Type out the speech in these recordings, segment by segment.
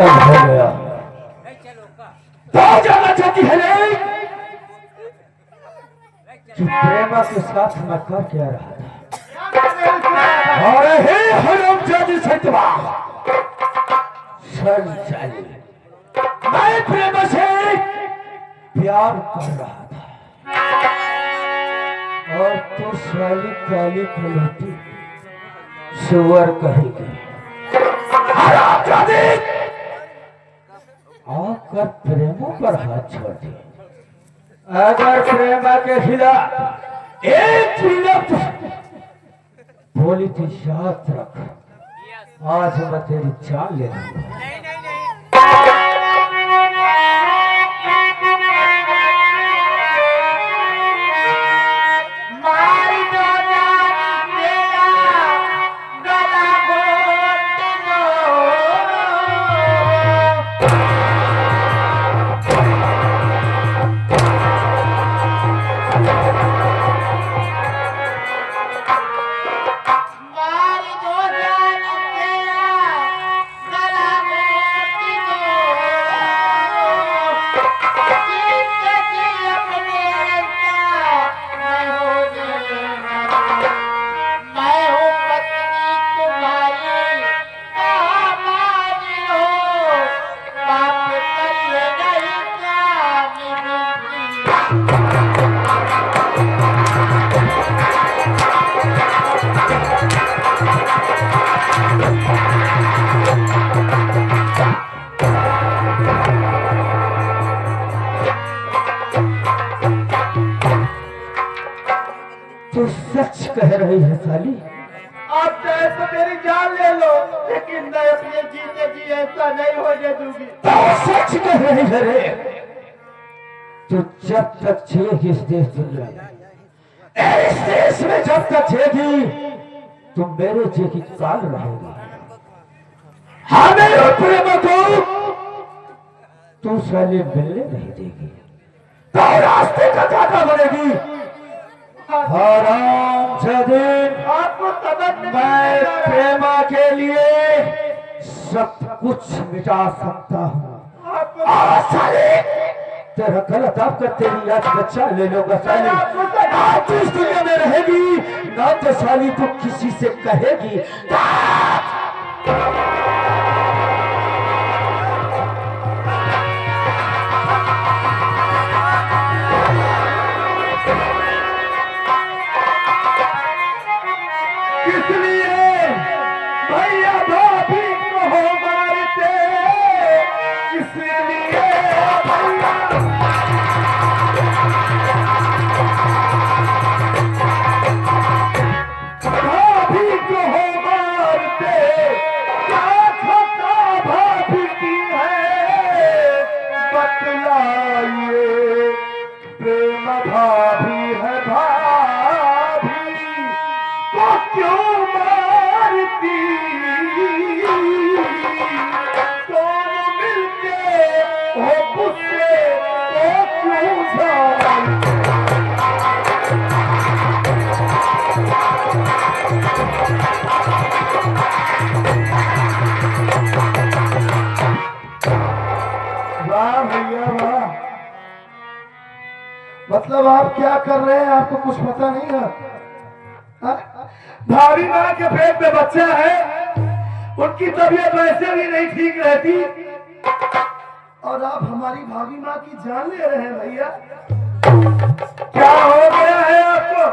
हो गया तो जाना चाहती है रे कि प्रेमा के साथ मैं कर क्या रहा था। और हे हरम जाति सतवा सर चली मैं प्रेमा से प्यार कर रहा था और तो साली काली कलती सुअर कहेगी हराम जाति आकर प्रेमों पर हाथ छोड़ दी। अगर प्रेमा के खिलाफ एक मिनट बोली थी याद रख आज मैं तेरी जान ले लूंगा। तो सच कह रही है साली आप चाहे तो मेरी जान ले लो लेकिन मैं अपने जीते जी ऐसा नहीं होने दूंगी। तो सच कह रही है रे तो जब तक जिएगी इस देश दुनिया में इस देश में जब तक जिएगी तुम मेरे जी की काल रहेगी। हमें और प्रेम को तू साली मिलने नहीं देगी तो रास्ते का काटा बनेगी। हराम जादिन आपको समझ मैं प्रेमा के लिए सब कुछ मिटा सकता हूँ। तेरा गलत आप कर तेरी याद बच्चा ले लूंगा साली। ना तो इस दुनिया में रहेगी ना तो साली तू किसी से कहेगी। इसलिए भैया भाभी को हो मारते इसलिए भैया भाभी को हो मारते क्या खता भाभी की है बतलाइए प्रेम भाभी है भाभी को क्यों मारती दोनों मिलके हो गुस्से को क्यों झाड़ती। वाह भैया वाह मतलब आप क्या कर रहे हैं आपको कुछ पता नहीं है। भारी माँ के पेट में बच्चा है उनकी तबीयत वैसे भी नहीं ठीक रहती और आप हमारी भाभी माँ की जान ले रहे हैं भैया। क्या हो गया है आपको?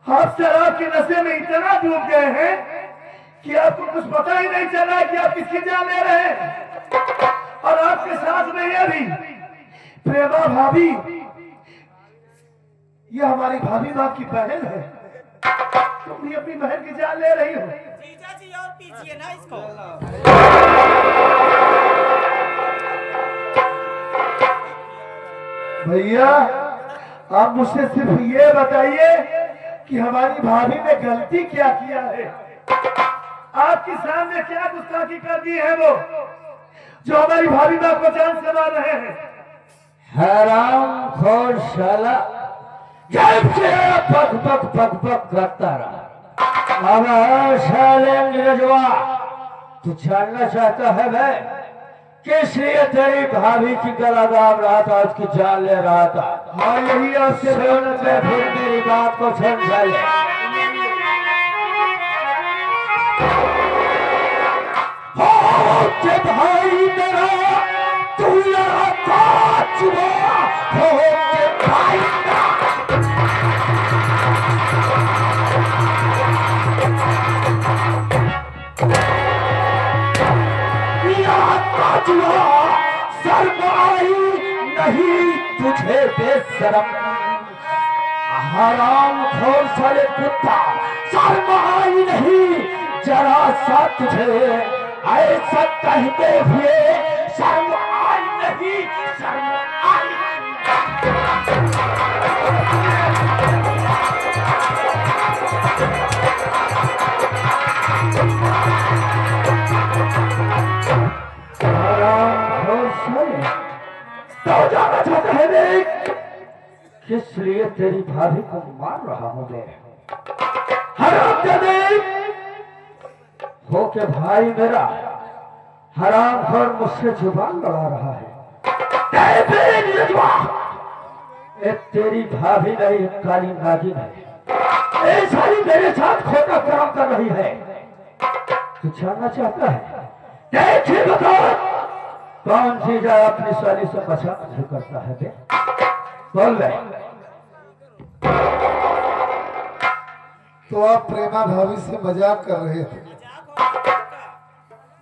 आप शराब के नशे में इतना डूब गए हैं कि आपको कुछ पता ही नहीं चला कि आप किसकी जान ले रहे हैं। और आपके साथ में ये भी प्रेमा भाभी ये हमारी भाभी माँ की बहन है। तुम भी अपनी बहन की जान ले रही हो। जीजा जी और पीछिए ना इसको। भैया आप मुझसे सिर्फ ये बताइए कि हमारी भाभी ने गलती क्या किया है। आपके सामने क्या गुस्ताखी कर दी है वो जो हमारी भाभी माँ को जान से मार रहे हैं। हराम खोर शाला जब से पक पक पक पक करता रहा। अब साले नीरजवा तू जानना चाहता है मैं किस लिए तेरी भाभी की गला दाब रहा था, उसकी जान ले रहा था? हाँ यही आपसे सुन ले फिर मेरी बात को समझा ले। हो के भाई मेरा तू लड़ाता चुआ, हो के भाई मेरा जुआ, शर्म आई नहीं तुझे बेशरम, हराम खोर साले कुत्ता, शर्म आई नहीं जरा सा तुझे, ऐसा कहते हुए शर्म आई नहीं, शर्म आई तो जाना चाहता है देख किस लिए तेरी भाभी को मार रहा हूं मैं? हराम जादे हो के भाई मेरा हराम खोर मुझसे जुबान लड़ा रहा है। तेरी भाभी नहीं काली नागिन है, ये सारी मेरे साथ खोटा कर्म कर रही है। तू जानना चाहता है? देखिए बता कौन चीजा अपनी साली से बचा नहीं करता है बे? बोल ले। तो आप प्रेमा भाभी से मजाक कर रहे थे?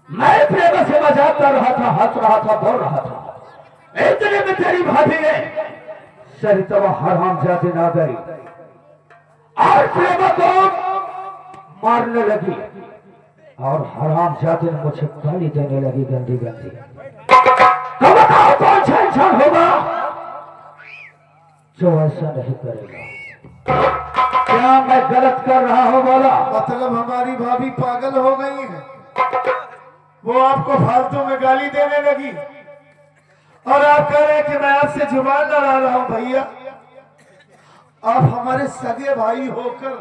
मैं प्रेमा से मजाक कर रहा था, हंस रहा था, बोल रहा था। इतने में तेरी भाभी ने सरिता हराम जाते ना गई और प्रेमा को मारने लगी और हराम जाते मुझे गाली देने लगी गंदी गंदी। तो बताओ कौन सा इंसान होगा जो ऐसा नहीं करेगा? क्या मैं गलत कर रहा हूं? बोला। मतलब हमारी भाभी पागल हो गई है, वो आपको फालतू में गाली देने लगी और आप कह रहे हैं कि मैं आपसे जुबान लड़ा रहा हूं। भैया आप हमारे सगे भाई होकर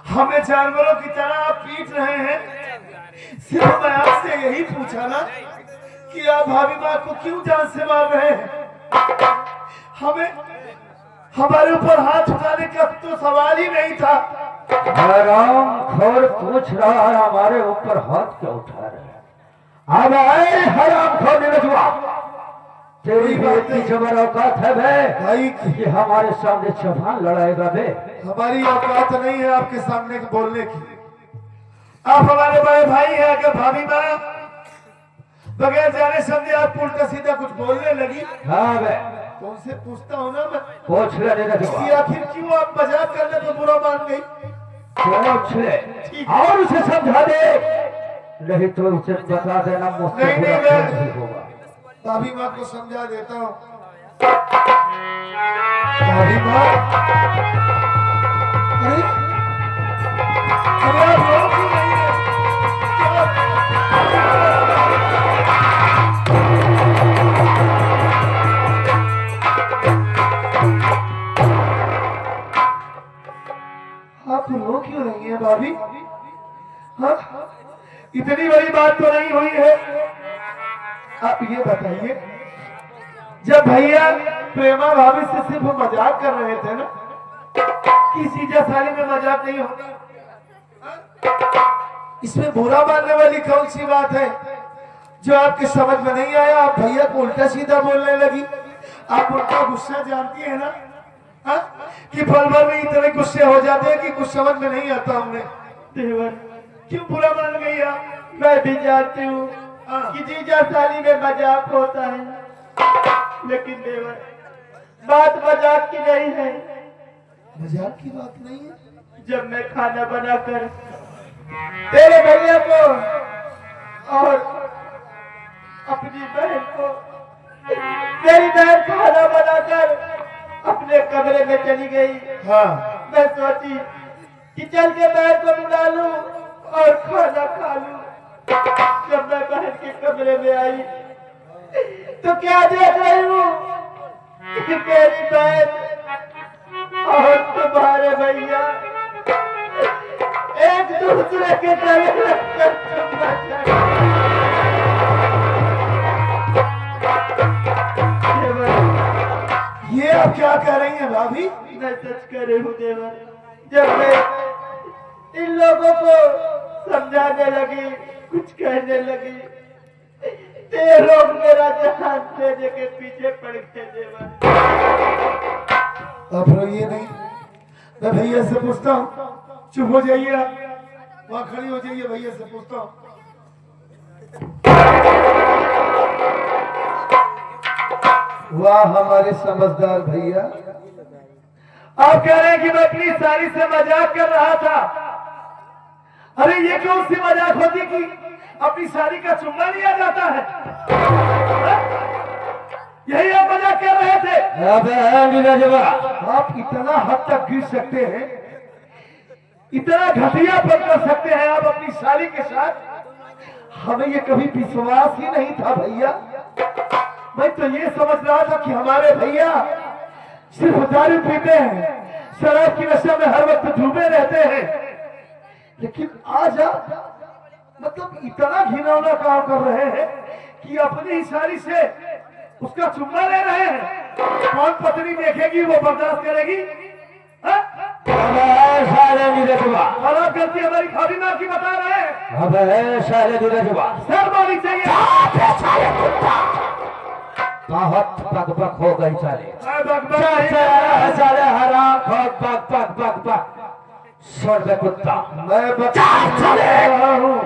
हमें जानवरों की तरह आप पीट रहे हैं। सिर्फ मैं आपसे यही पूछा ना कि आप भाभी माँ को क्यों जान से मार रहे हैं? हमें हमारे ऊपर हाथ उठाने का तो सवाल ही नहीं था। हराम खोर पूछ रहा है हमारे ऊपर हाथ क्यों उठा रहे हैं? अब आए हराम खोर निरजुआ, तेरी बात की जबर औकात है भाई कि हमारे सामने जबान लड़ाएगा बे? हमारी औकात नहीं है आपके सामने बोलने की। आप हमारे बड़े भाई हैं। अगर भाभी माँ बगैर जाने समझे आप उल्टा सीधा कुछ बोलने लगी हाँ बे, तो उनसे पूछता हूँ ना मैं पूछ ले कि आखिर क्यों आप मजाक करने को बुरा मान गई? पूछ ले और उसे समझा दे, नहीं तो उसे बता देना मुझसे नहीं, बुरा नहीं, नहीं होगा। भाभी माँ को समझा देता हूँ। भाभी माँ, अरे अरे आप रो क्यों रही हैं? आप रो क्यों रही हैं भाभी? हाँ, इतनी बड़ी बात तो नहीं हुई है। आप ये बताइए, जब भैया प्रेमा भाभी से सिर्फ मजाक कर रहे थे ना, किसी साली में मजाक नहीं होता, इसमें बुरा मानने वाली कौन सी बात है जो आपके समझ में नहीं आया? आप भैया को उल्टा सीधा बोलने लगी। आप उनका गुस्सा जानती है ना, हा? कि पल भर में इतने गुस्से हो जाते हैं कि कुछ समझ में नहीं आता उन्हें। देवर क्यों बुरा मान गई आप? मैं भी जानती हूँ कि जीजा साली में मजाक होता है, लेकिन देवर बात मजाक की नहीं है। मजाक की बात नहीं है। जब मैं खाना बनाकर तेरे भैया को और अपनी बहन को, मेरी बहन खाना बनाकर अपने कमरे में चली गई, हाँ, मैं सोची कि चल के बहन को बुला लूं और खाना खा लूं। जब मैं बहन के कमरे में आई तो क्या देख रही हूँ कि मेरी बहन और तुम्हारे भैया एक दूसरे के गले लगकर चुम्मा चाटे। ये आप क्या कह रही हैं भाभी? मैं सच कह रही हूँ देवर। जब मैं इन लोगों को समझाने लगी, कुछ कहने लगी, ये लोग मेरा जान लेने के पीछे पड़ गए देवर। आप रोइए नहीं, मैं भैया से पूछता हूँ। चुप हो जाइए आप, वहाँ खड़ी हो जाइए, भैया से पूछता हूँ। वाह हमारे समझदार भैया। आप कह रहे हैं कि मैं अपनी साली से मजाक कर रहा था। अरे ये कौन सी मजाक होती कि अपनी साली का चुम्मा लिया जाता है? यही आप मजाक कर रहे थे? आप इतना हद तक गिर सकते हैं, इतना घटियापन कर सकते हैं आप अपनी साली के साथ? हमें ये कभी विश्वास ही नहीं था भैया। मैं तो ये समझ रहा था कि हमारे भैया सिर्फ दारू पीते हैं, शराब की नशे में हर वक्त डूबे रहते हैं, लेकिन आज आप मतलब इतना घिनौना काम कर रहे हैं कि अपनी ही साली से उसका चुम्मा ले रहे हैं। कौन पत्नी देखेगी वो बर्दाश्त करेगी? और आप गलती हमारी भाभी माँ की बता रहे हैं। सर मानी चाहिए। बहुत बकबक हो गई साले। मैं साले हराम खोर बक बक बक बक छोड़ दे कुत्ता। मैं बता रहा हूँ,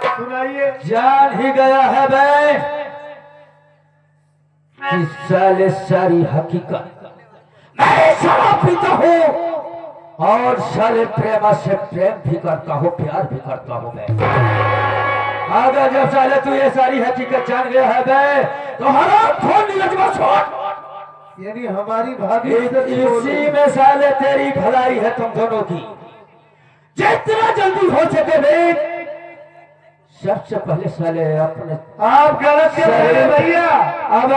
सुनाइए। जान ही गया है बे कि साले सारी हकीकत मैं शराब पीता हूँ और साले प्रेमा से प्रेम भी करता हूँ, प्यार भी करता हूँ मैं। अगर जब साले तू ये सारी हकीकत जान गया है बे तो हराम खोर नीलजवा छोड़। यानी हमारी भाभी इसी में साले तेरी भलाई है तुम दोनों की। जितना जल्दी हो सके बे सबसे पहले साले अपने। आप गलत कर रहे हैं भैया। अब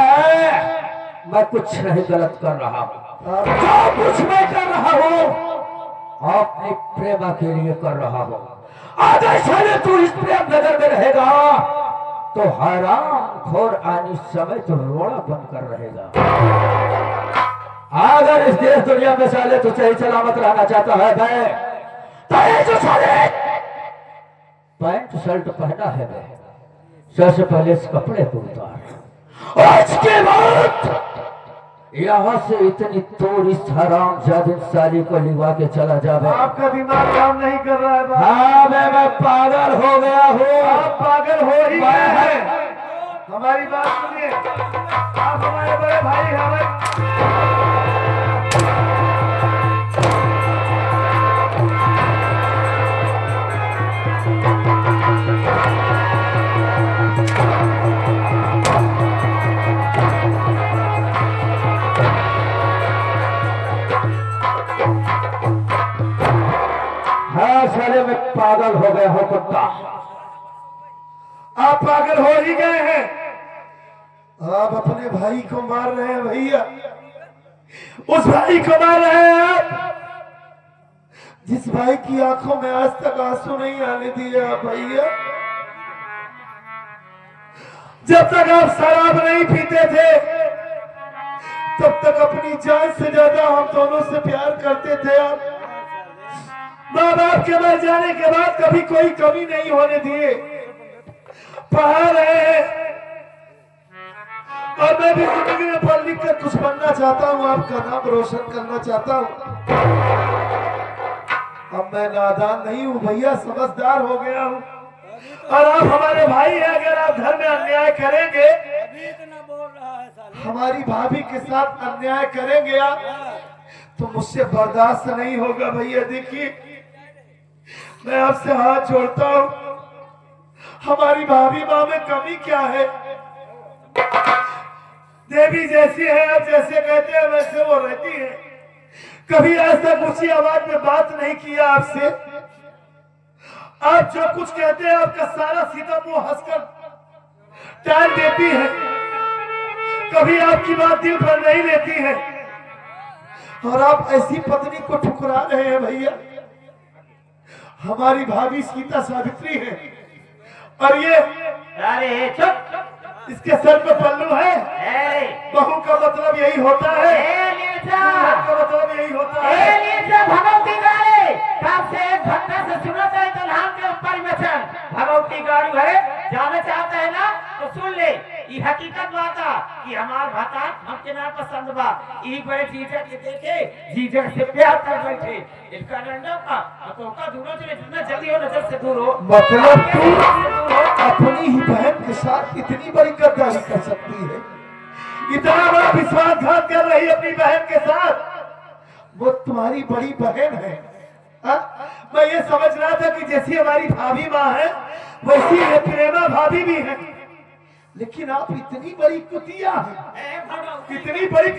मैं कुछ नहीं गलत कर रहा हूँ, जो कुछ मैं कर रहा हूँ अपनी प्रेमा के लिए कर रहा हूँ। अगर साले तू इस प्रेम नगर में रहेगा तो हराम खोर आने समय तो रोड़ा बनकर रहेगा। अगर इस देश दुनिया में साले तू सही सलामत रहना चाहता है भाई तो ये जो साले पैंट शर्ट पहना है भाई सबसे पहले इस कपड़े को उतार और इसके बाद यहाँ से इतनी तोड़ इस हराम जादिन साली को लिवा के चला जावे। आपका दिमाग काम नहीं कर रहा है बाबा। हाँ मैं पागल हो गया हूँ। आप पागल हो ही गए हैं। हमारी बात सुनिए, आप हमारे बड़े भाई हैं। हाँ साले मैं पागल हो गया हूँ कुत्ता। आप पागल हो ही गए हैं। आप अपने भाई को मार रहे हैं भैया। उस भाई को मार रहे हैं आप जिस भाई की आंखों में आज तक आंसू नहीं आने दिए आप भैया। जब तक आप शराब नहीं पीते थे तब तक अपनी जान से ज्यादा हम दोनों से प्यार करते थे। आप माँ बाप के मर जाने के बाद कभी कोई कमी नहीं होने दिए, पढ़ा रहे हैं। और मैं भी जिंदगी में पढ़ लिख कर कुछ बनना चाहता हूँ, आपका नाम रोशन करना चाहता हूँ। अब मैं नादान नहीं हूँ भैया, समझदार हो गया हूँ। और आप हमारे भाई हैं, अगर आप घर में अन्याय करेंगे, हमारी भाभी के साथ अन्याय करेंगे आप, तो मुझसे बर्दाश्त नहीं होगा भैया। देखिए मैं आपसे हाथ जोड़ता हूँ, हमारी भाभी माँ में कमी क्या है? देवी जैसी है, आप जैसे कहते हैं वैसे वो रहती है। कभी आज तक ऊंची आवाज में बात नहीं किया आपसे। आप जो कुछ कहते हैं आपका सारा सितम वो हंसकर टाल देती है। कभी आपकी बात दिल पर नहीं लेती है। और आप ऐसी पत्नी को ठुकरा रहे हैं भैया। हमारी भाभी सीता सावित्री है और ये अरे चुप। इसके सर पे पल्लू है। ए, बहू का मतलब यही होता है। ए नीचा, बहू का मतलब यही होता है। ए नीचा भगवती गाड़ी कब से 1 घंटा से सुनता है तो नाम के ऊपर वचन भगवती गाड़ी है। जाना चाहता है ना तो सुन ले, ये हकीकत बात है कि हमार भाता हमके ना पसंद बा। ई बड़े जीजक के देखे जीजक से प्यार कर बैठे। इसका रंडो का तो का दूर चले, जितना जल्दी हो नजर से दूर हो। मतलब तू अपनी ही बहन के साथ इतनी बड़ी गद्दारी कर सकती है, इतना बड़ा विश्वासघात कर रही है अपनी बहन के साथ। वो तुम्हारी बड़ी बहन है। हा? मैं ये समझ रहा था कि जैसी हमारी भाभी माँ है वैसी ये प्रेमा भाभी भी है, लेकिन आप इतनी बड़ी कुतिया है, ए भगवती, इतनी बड़ी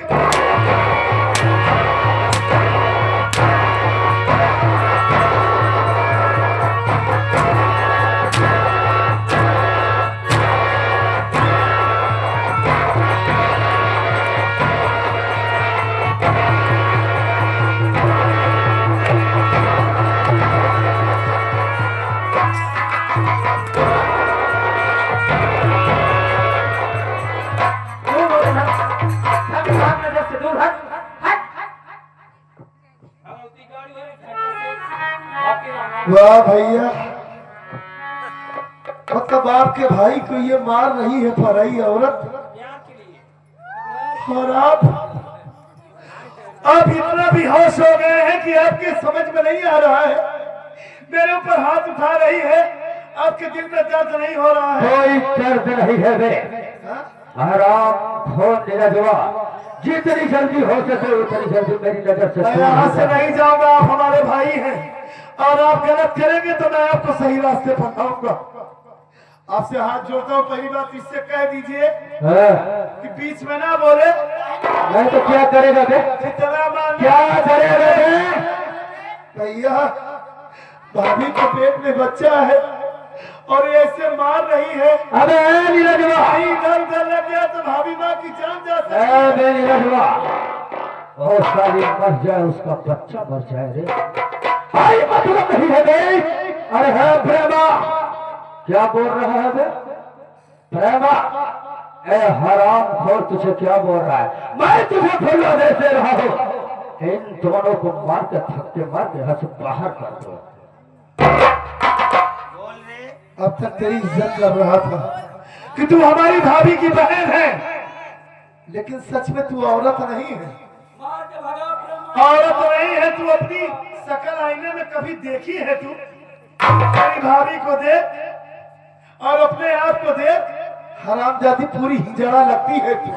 नजर से दूर हट, हट, हट। भगवती गाड़ी है। वाह भैया, मतलब आपके भाई को ये मार रही है पराई औरत, और आप इतना भी होश हो गए हैं कि आपके समझ में नहीं आ रहा है। मेरे ऊपर हाथ उठा रही है, आपके दिल में दर्द नहीं हो रहा है। कोई दर्द नहीं है बे। आराम हो निरजवा, जितनी जल्दी हो सके उतनी जल्दी मेरी नजर से मैं दूर यहाँ हो से जा। नहीं जाऊंगा, आप हमारे भाई हैं और आप गलत करेंगे तो मैं आपको सही रास्ते पर लाऊंगा। आपसे हाथ जोड़ता हूँ, पहली बात इससे कह दीजिए हाँ, कि बीच में ना बोले। नहीं तो क्या करेगा बे? जितना मान क्या करेगा बे? भैया, भाभी के पेट में बच्चा है और ये ऐसे मार रही है। अबे नीरजवा, कहीं डर लग गया तो भाभी माँ की जान जा सकती ए है। बे नीरजवा, ओ साली मर जाए उसका बच्चा मर जाए रे। भाई मतलब नहीं है बे। अरे है प्रेमा, क्या बोल रहा है बे? प्रेमा, ए हराम खोर तुझे क्या बोल रहा है? मैं तुझे फुल्ला देते रहा हूँ, इन दोनों को मार कर थक्के मार के यहाँ से बाहर कर दो। अब तक तेरी इज्जत कर रहा था कि तू हमारी भाभी की बहन है, लेकिन सच में तू औरत नहीं है। औरत नहीं है तू, अपनी शक्ल आईने में कभी देखी है तू? तेरी भाभी को देख और अपने आप को देख, हरामजादी पूरी हिजड़ा लगती है तू।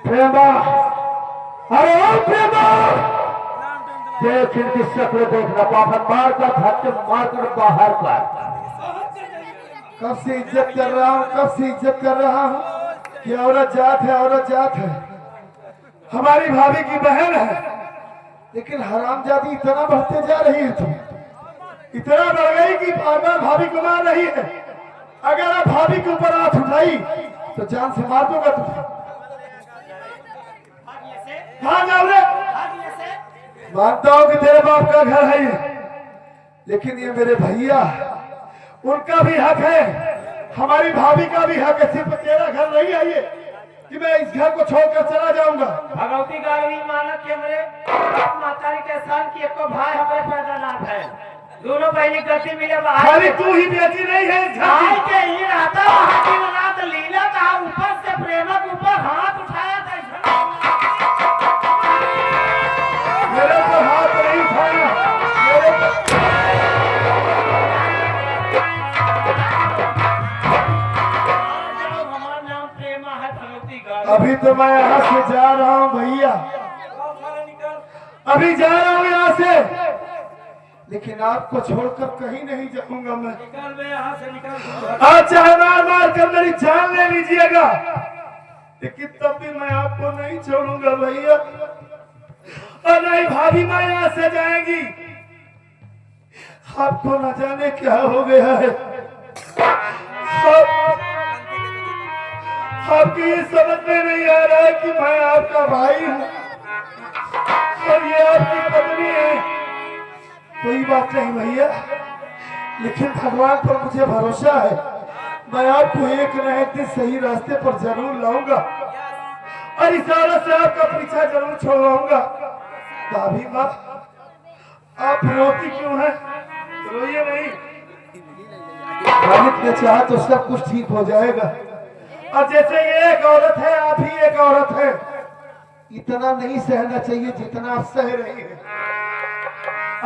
प्रेमा, अरे ओ प्रेमा, देख इनकी शक्ल देखना, पापन मार कर धक्के मार कर बाहर कर। कब से इज्जत कर रहा हूँ, कब से इज्जत कर रहा हूँ कि औरत जात है, औरत जात है, हमारी भाभी की बहन है, लेकिन हरामजादी इतना बढ़ते जा रही है तुम, इतना बढ़ गई कि बार बार भाभी को मार रही है। अगर आप भाभी के ऊपर हाथ उठाई तो जान से मार दूंगा तुझे। कहाँ जाओ रे? मानता हूँ कि तेरे बाप का घर है ये, लेकिन ये मेरे भैया, उनका भी हक है, हमारी भाभी का भी हक है। सिर्फ तेरा घर नहीं है ये कि मैं इस घर को छोड़कर चला जाऊंगा। भगवती गाड़ी माना कि हमरे मातारी के साल की एको भाई हमारे पैदा ना है, दोनों बहनी गति मिले बाहर। खाली तू ही बेटी नहीं है इस घर भाई की। के ही रहता वहाँ की रात लीला का ऊपर से प्रेमा के ऊपर हाथ उठाया था। तो मैं यहाँ से जा रहा हूँ भैया, अभी जा रहा हूँ यहाँ से, लेकिन आपको छोड़कर कहीं नहीं जाऊंगा मैं। आज चाहे मार मार कर मेरी जान ले लीजिएगा, लेकिन तब भी मैं आपको नहीं छोड़ूंगा भैया। और नहीं भाभी माँ यहाँ से जाएंगी, आपको न जाने क्या हो गया है। आपको ये समझ में नहीं आ रहा है कि मैं आपका भाई हूँ और ये आपकी पत्नी है। कोई बात नहीं भैया, लेकिन भगवान पर मुझे भरोसा है, मैं आपको एक न एक दिन सही रास्ते पर जरूर लाऊंगा और इस औरत से आपका पीछा जरूर छोड़वाऊंगा। भाभी माँ, आप रोती क्यों हैं? रोइए नहीं, मालिक ने चाहा तो सब कुछ ठीक हो जाएगा। और जैसे ये एक औरत है, आप ही एक औरत है, इतना नहीं सहना चाहिए जितना आप सह रही हैं।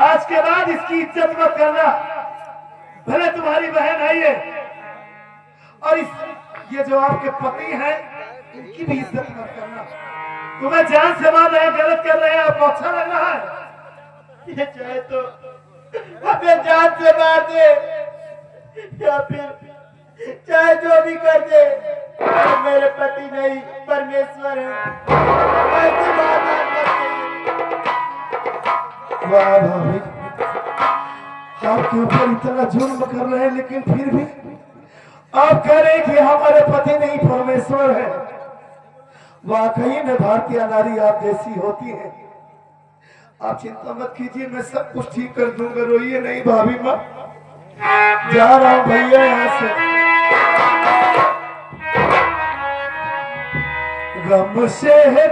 आज के बाद इसकी इज्जत मत करना, भले तुम्हारी बहन है ये, और ये जो आपके पति हैं इनकी भी इज्जत मत करना। तुम्हें जान से मार रहे हैं, गलत कर रहे हैं, आपको अच्छा लग रहा है? ये चाहे तो हमें जान से मार दे या फिर चाहे जो भी कर दे, तो मेरे पति नहीं परमेश्वर है। ऐसी बात आप मत करिए। वाह भाभी, आपके ऊपर इतना जुल्म कर रहे हैं, लेकिन फिर भी आप कह रहे हैं कि हमारे पति नहीं परमेश्वर है। वाकई में भारतीय नारी आप जैसी होती है। आप चिंता मत कीजिए, मैं सब कुछ ठीक कर दूंगा, रोइए नहीं भाभी माँ। जा रहा हूँ भैया यहाँ से। गम से है